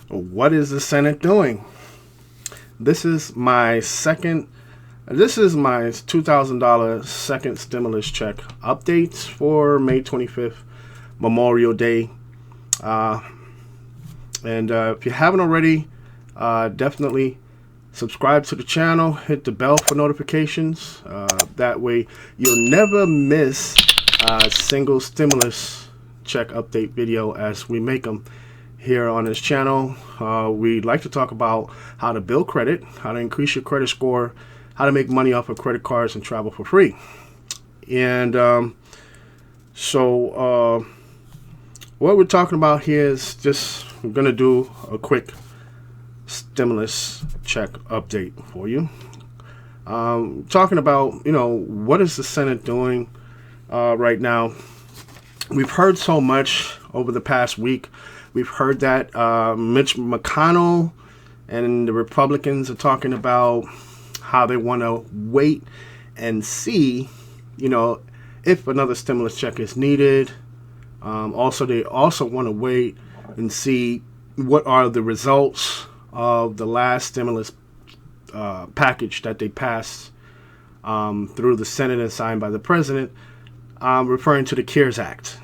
What is the Senate doing? This is my second. This is my $2,000 second stimulus check updates for May 25th, Memorial Day. Uh, and if you haven't already, definitely subscribe to the channel, hit the bell for notifications. That way you'll never miss a single stimulus check update video as we make them here on this channel. We like to talk about how to build credit, how to increase your credit score, how to make money off of credit cards and travel for free. And what we're talking about here is just, we're going to do a quick stimulus check update for you. Talking about, what is the Senate doing right now? We've heard so much over the past week. We've heard that Mitch McConnell and the Republicans are talking about how they want to wait and see, if another stimulus check is needed. They also want to wait and see what are the results of the last stimulus package that they passed through the Senate and signed by the president, referring to the CARES Act.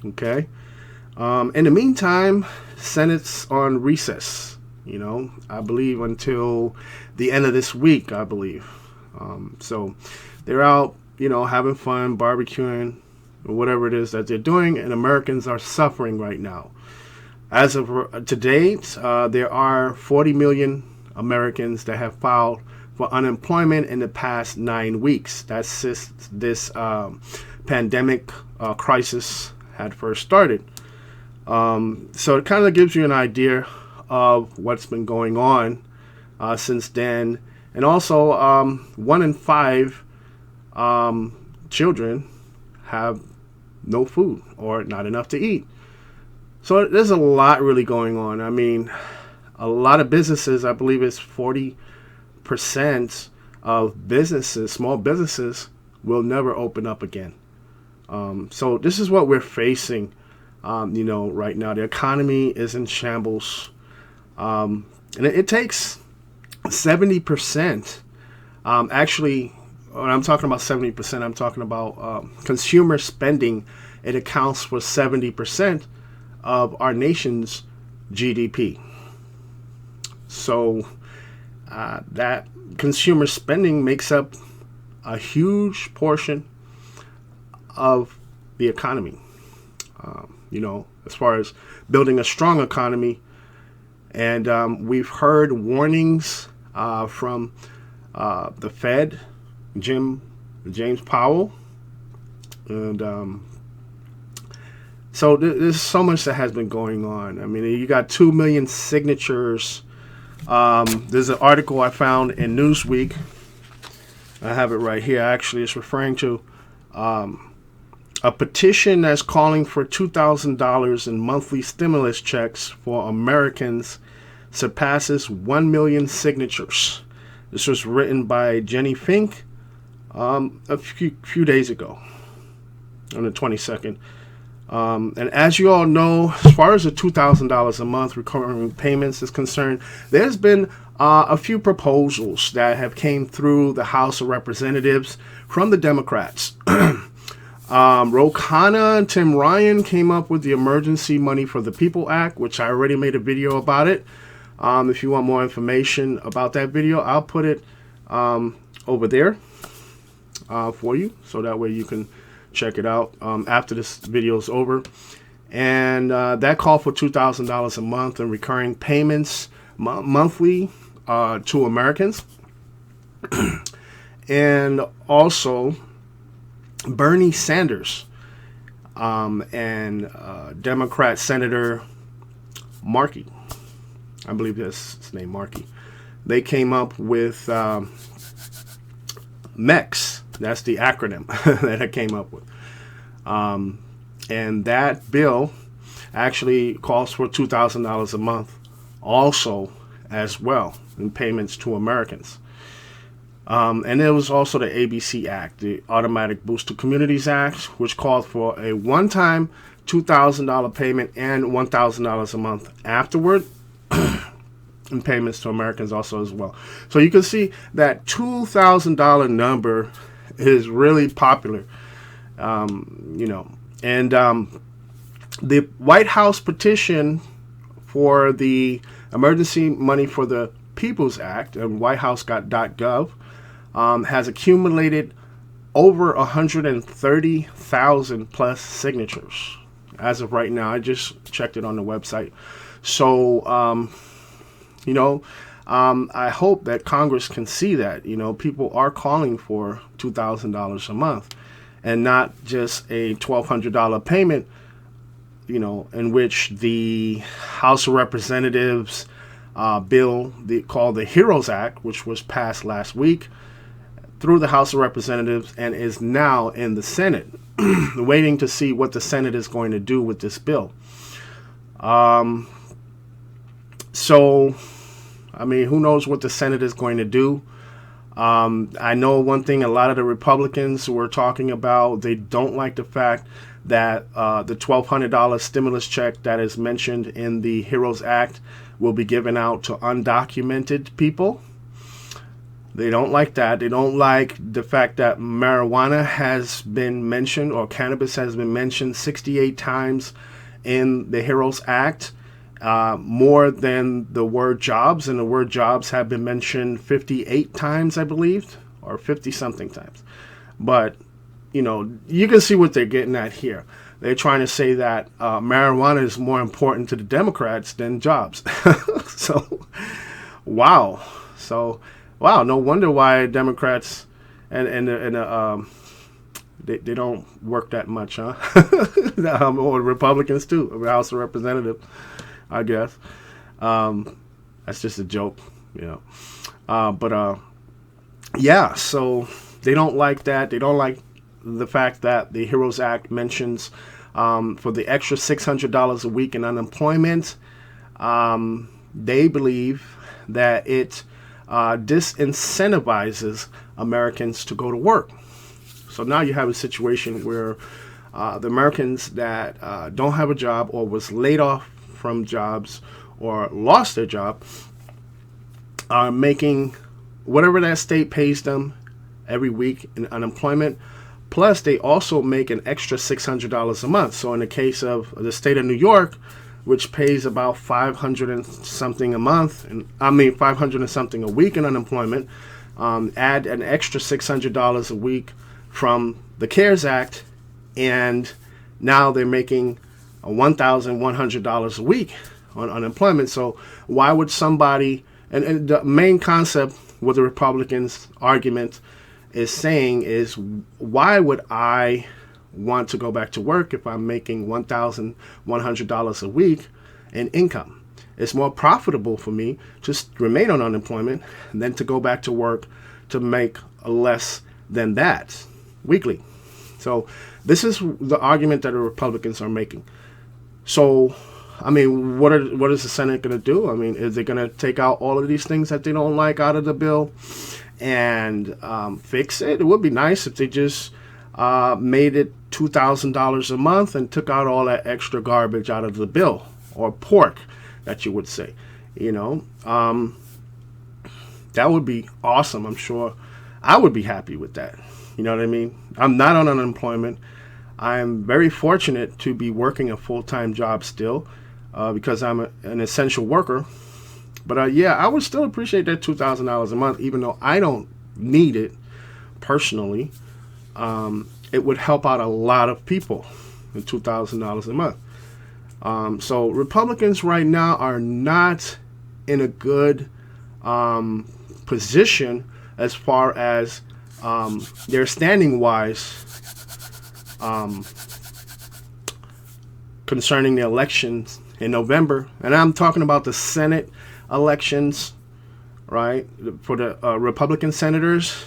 Okay. In the meantime, Senate's on recess, I believe until the end of this week, I believe. So they're out, having fun, barbecuing, or whatever it is that they're doing, and Americans are suffering right now. As of to date, there are 40 million Americans that have filed for unemployment in the past 9 weeks. That's since this pandemic crisis had first started. So it kind of gives you an idea of what's been going on since then. And also, 1 in 5 children have no food or not enough to eat. So there's a lot really going on. I mean, a lot of businesses, I believe it's 40% of businesses, small businesses, will never open up again. So this is what we're facing, right now. The economy is in shambles. And it takes 70%. Actually, when I'm talking about 70%, I'm talking about consumer spending. It accounts for 70% of our nation's GDP. So that consumer spending makes up a huge portion of the economy. As far as building a strong economy. And we've heard warnings from the Fed, James Powell. And so there's so much that has been going on. I mean, you got 2 million signatures. There's an article I found in Newsweek. I have it right here. Actually, it's referring to a petition that's calling for $2,000 in monthly stimulus checks for Americans surpasses 1 million signatures. This was written by Jenny Fink a few days ago, on the 22nd. And as you all know, as far as the $2,000 a month recurring payments is concerned, there's been a few proposals that have came through the House of Representatives from the Democrats. Ro Khanna and Tim Ryan came up with the Emergency Money for the People Act, which I already made a video about it. If you want more information about that video, I'll put it over there for you, so that way you can check it out after this video is over. And that called for $2,000 a month in recurring payments monthly to Americans. And also Bernie Sanders and Democrat Senator Markey, I believe that's his name, Markey. They came up with MEX. That's the acronym that I came up with. And that bill actually calls for $2,000 a month also as well in payments to Americans. And there was also the ABC Act, the Automatic Boost to Communities Act, which called for a one-time $2,000 payment and $1,000 a month afterward. in payments to Americans also as well. So you can see that $2,000 number is really popular, and the White House petition for the Emergency Money for the People's Act and WhiteHouse.gov has accumulated over 130,000 plus signatures as of right now. I just checked it on the website. So, I hope that Congress can see that, people are calling for $2,000 a month and not just a $1,200 payment, in which the House of Representatives bill called the HEROES Act, which was passed last week through the House of Representatives and is now in the Senate, waiting to see what the Senate is going to do with this bill. So, who knows what the Senate is going to do? I know one thing, a lot of the Republicans were talking about, they don't like the fact that the $1,200 stimulus check that is mentioned in the HEROES Act will be given out to undocumented people. They don't like that. They don't like the fact that marijuana has been mentioned, or cannabis has been mentioned 68 times in the HEROES Act, more than the word jobs. And the word jobs have been mentioned 58 times, I believe, or 50 something times. But, you can see what they're getting at here. They're trying to say that marijuana is more important to the Democrats than jobs. So, wow. So, wow, no wonder why Democrats and they don't work that much, huh? Or Republicans too, the House of Representatives, I guess. That's just a joke, so they don't like that. They don't like the fact that the HEROES Act mentions for the extra $600 a week in unemployment. They believe that it disincentivizes Americans to go to work. So now you have a situation where the Americans that don't have a job or was laid off from jobs or lost their job are making whatever that state pays them every week in unemployment. Plus, they also make an extra $600 a month. So in the case of the state of New York, which pays about $500 and something a month, $500 and something a week in unemployment, add an extra $600 a week from the CARES Act, and now they're making $1,100 a week on unemployment. So why would somebody, and the main concept with the Republicans' argument is saying is, why would I want to go back to work if I'm making $1,100 a week in income? It's more profitable for me to remain on unemployment than to go back to work to make less than that weekly. So this is the argument that the Republicans are making. So, what is the Senate going to do? Is they going to take out all of these things that they don't like out of the bill and fix it? It would be nice if they just made it $2,000 a month and took out all that extra garbage out of the bill, or pork, that you would say. That would be awesome. I'm sure I would be happy with that. You know what I mean? I'm not on unemployment. I am very fortunate to be working a full-time job still because I'm an essential worker. But I would still appreciate that $2,000 a month, even though I don't need it personally. It would help out a lot of people, the $2,000 a month. So Republicans right now are not in a good position as far as their standing wise concerning the elections in November. And I'm talking about the Senate elections, right, for the Republican senators.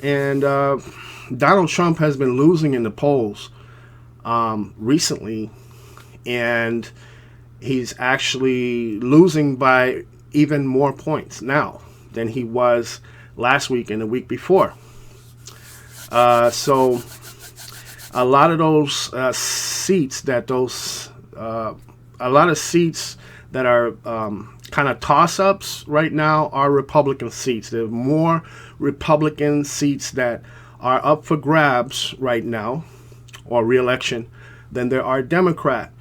And Donald Trump has been losing in the polls recently, and he's actually losing by even more points now than he was last week and the week before. So a lot of those seats that are kind of toss-ups right now are Republican seats. There are more Republican seats that are up for grabs right now, or re-election, than there are Democrat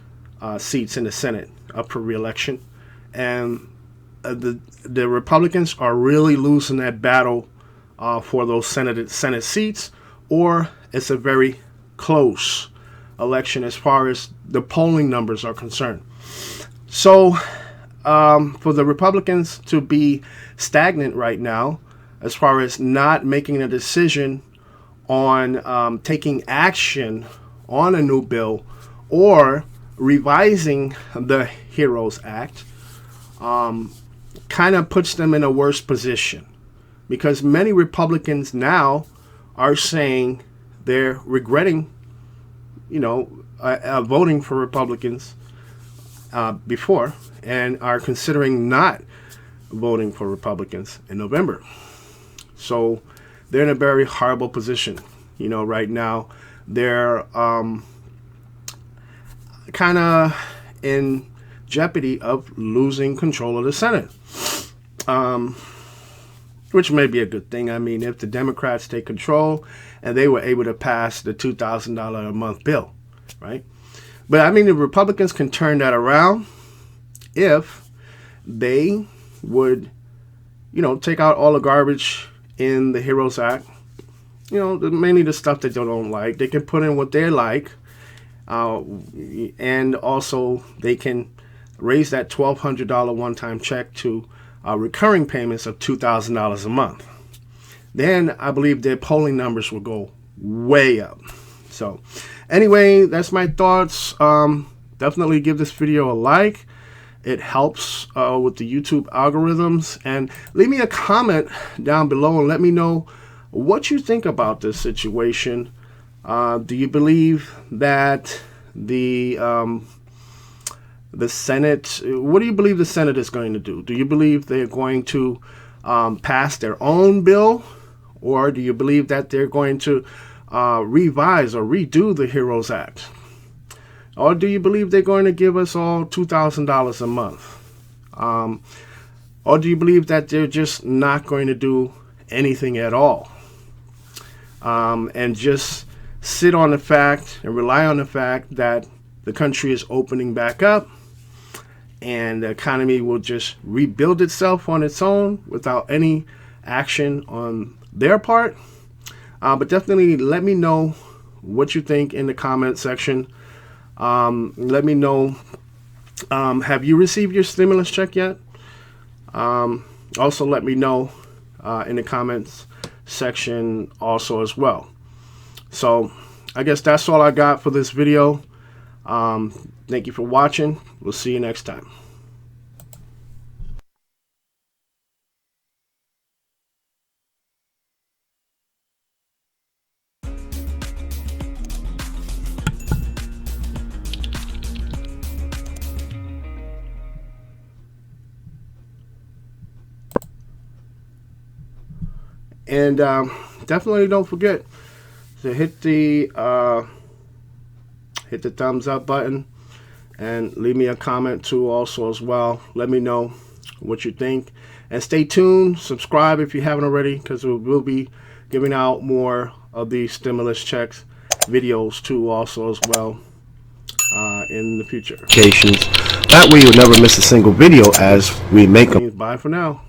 seats in the Senate up for re-election. And the Republicans are really losing that battle for those Senate seats, or it's a very close election as far as the polling numbers are concerned. So for the Republicans to be stagnant right now, as far as not making a decision on taking action on a new bill or revising the HEROES Act, kind of puts them in a worse position, because many Republicans now are saying they're regretting, voting for Republicans before, and are considering not voting for Republicans in November. So they're in a very horrible position. Right now they're kind of in jeopardy of losing control of the Senate, which may be a good thing. I mean, if the Democrats take control and they were able to pass the $2,000 a month bill, right? But I mean, the Republicans can turn that around if they would, take out all the garbage in the HEROES Act. Mainly the stuff that they don't like. They can put in what they like, and also they can raise that $1,200 one-time check to recurring payments of $2,000 a month. Then I believe their polling numbers will go way up. So anyway, that's my thoughts. Definitely give this video a like. It helps with the YouTube algorithms. And leave me a comment down below and let me know what you think about this situation. Do you believe that the Senate, what do you believe the Senate is going to do? Do you believe they're going to pass their own bill? Or do you believe that they're going to revise or redo the HEROES Act? Or do you believe they're going to give us all $2,000 a month? Or do you believe that they're just not going to do anything at all? And just sit on the fact and rely on the fact that the country is opening back up and the economy will just rebuild itself on its own without any action on their part? But definitely let me know what you think in the comment section. Let me know, have you received your stimulus check yet? Also let me know in the comments section also as well. So I guess that's all I got for this video. Thank you for watching. We'll see you next time. And definitely don't forget to hit the thumbs up button and leave me a comment too also as well. Let me know what you think, and stay tuned. Subscribe if you haven't already, because we'll be giving out more of these stimulus checks videos too also as well in the future. That way you'll never miss a single video as we make them. Bye for now.